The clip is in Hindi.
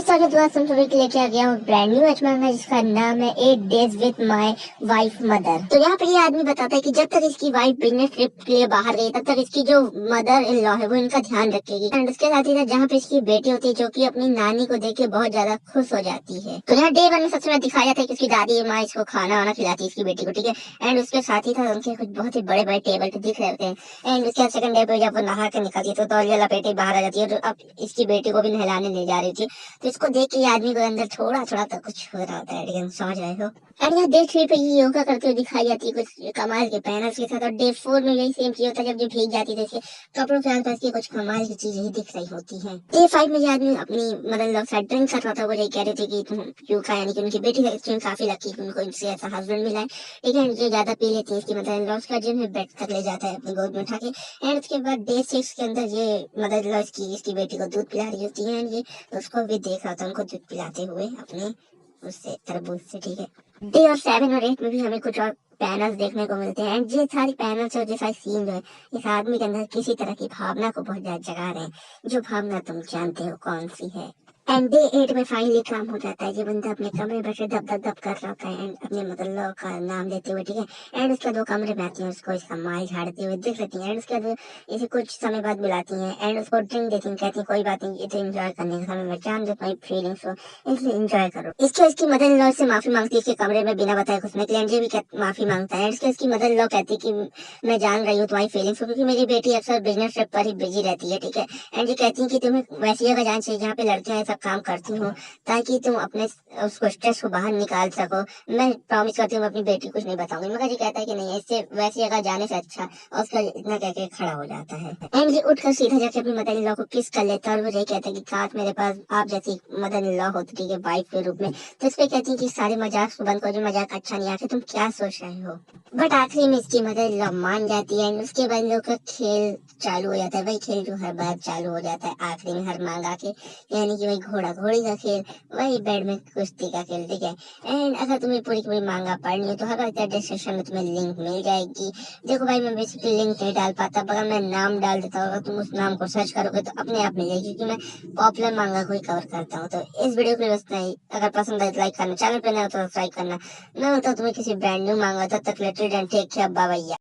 स्वागत हुआ तुम सभी के लेके आ गया हूँ ब्रांड न्यू एच मांगा जिसका नाम है 8 days with my wife mother. तो यहाँ पे ये आदमी बताता है कि जब तक इसकी वाइफ बिजनेस ट्रिप के लिए बाहर गई तब तक इसकी जो मदर इन लॉ है वो इनका ध्यान रखेगी। एंड उसके साथ ही साथ जहाँ पे इसकी बेटी होती है जो कि अपनी नानी को देख के बहुत ज्यादा खुश हो जाती है। तो यहाँ डे 1 में सबसे पहले दिखाया था कि उसकी दादी माँ इसको खाना वाना खिलाती है इसकी बेटी को, ठीक है। एंड उसके साथ ही साथ उनके कुछ बहुत ही बड़े बड़े टेबल पे दिख रहे होते हैं। एंड उसके सेकंड डे पे जब वो नहा के निकलती है तो तौलिया लपेटे बाहर आ जाती है और अब इसकी बेटी को भी नहलाने ले जा रही थी। तो इसको देख के आदमी को अंदर थोड़ा थोड़ा तो कुछ हो रहा होता है, लेकिन समझ रहे हो। और यहाँ डे 3 पे ये योगा करते हुए दिखाई जाती है कुछ कमाल के पैनल्स के साथ। और डे 4 में यही सेम चीज होता है, जब ये भीग जाती है तो कपड़ों के आसपास की कुछ कमाल की चीजें ही दिख रही होती हैं। डे 5 में ये आदमी अपनी मदर लव साइड ड्रिंक कर रहा था, वो यही कह रहे थे कि तुम क्यों खा, यानी कि उनकी बेटी है काफी लकी कि उनको इनसे ऐसा हस्बैंड मिला है। लेकिन ये ज्यादा पी लेती है इसकी मदर इन लॉ, उसका जिम बेड तक ले जाता है अपनी गोद में उठा के। एंड उसके बाद डे 6 के अंदर ये मदर इन लॉ इसकी बेटी को दूध पिला रही होती है। ये उसको भी देख रहा था उनको दूध पिलाते हुए अपने उससे तरबूज से, ठीक है। डे और 7 और 8 में भी हमें कुछ और पैनल्स देखने को मिलते हैं। ये सारी पैनल्स और ये सारी सीन जो है इस आदमी के अंदर किसी तरह की भावना को बहुत ज्यादा जगा रहे हैं, जो भावना तुम जानते हो कौन सी है। एंड डे 8 में फाइनली काम हो जाता है। ये बंदा अपने कमरे में बैठे दब दब दब कर रहा होता है एंड अपने मदर लॉ का नाम लेते हुए, ठीक है। एंड उसके बाद वो कमरे में आती है, उसको इसका माल झाड़ते हुए दिख लेती है। एंड उसके बाद इसे कुछ समय बाद बुलाती हैं एंड उसको ड्रिंक देती हैं, कहती हैं कोई बात नहीं, ये तो एंजॉय करने का समय, मैं जान दो तुम्हारी फीलिंग्स हो इसलिए एंजॉय करो। इसके इसकी मदर इन लॉ से माफी मांगती है उसके कमरे में बिना बताए घुसने के लिए। एंड ये भी माफी मांगता है। इसके इसकी मदर इन लॉ कहती है कि मैं जान रही हूँ तुम्हारी फीलिंग्स को, क्योंकि मेरी बेटी अक्सर बिजनेस ट्रिप पर ही बिजी रहती है, ठीक है। एंड ये कहती है कि तुम्हें वैसी जगह जाना चाहिए जहाँ पे लड़कियां ये सब काम करती हूँ, ताकि तुम अपने उसको स्ट्रेस को बाहर निकाल सको। मैं प्रॉमिस करती हूँ मैं अपनी बेटी कुछ नहीं बताऊंगी। मगर ये कहता है कि नहीं, इससे वैसी जगह जाने से अच्छा, और उसका इतना कह के खड़ा हो जाता है। एंड ये उठकर सीधा जाके अपनी मदर इन लॉ को किस कर लेता है और वो ये कहता है कि काश मेरे पास आप जैसी मदर इन लॉ होती, ठीक है, वाइफ के रूप में। तो इस पे कहती है कि सारे मजाक बंद करो, जो मजाक अच्छा नहीं, आखिर तुम क्या सोच रहे हो। बट आखिरी में इसकी मदर इन लॉ मान जाती है एंड उसके बाद लोग का खेल चालू हो जाता है, वही खेल जो हर बार चालू हो जाता है आखिरी में हर मांगा के, यानी कि वही घोड़ा घोड़ी का खेल, वही बेड में कुश्ती का खेल, ठीक है। एंड अगर तुम्हें पूरी की पूरी मांगा पढ़नी है तो हर डिस्क्रिप्शन में तुम्हें लिंक मिल जाएगी। देखो भाई, मैं बेसिकली लिंक नहीं डाल पाता, अगर मैं नाम डाल देता हूँ तुम उस नाम को सर्च करोगे तो अपने आप मिल जाएगी, क्योंकि मैं पॉपुलर मांगा को ही कवर करता हूँ। तो इस वीडियो के लिए बस नहीं, अगर पसंद आए तो लाइक करना, चैनल पे नया हो तो सब्सक्राइब करना। मैं बोलता हूँ तुम्हें किसी ब्रांड न्यू मांगा, तब तक लेटेड and take care, bye bye.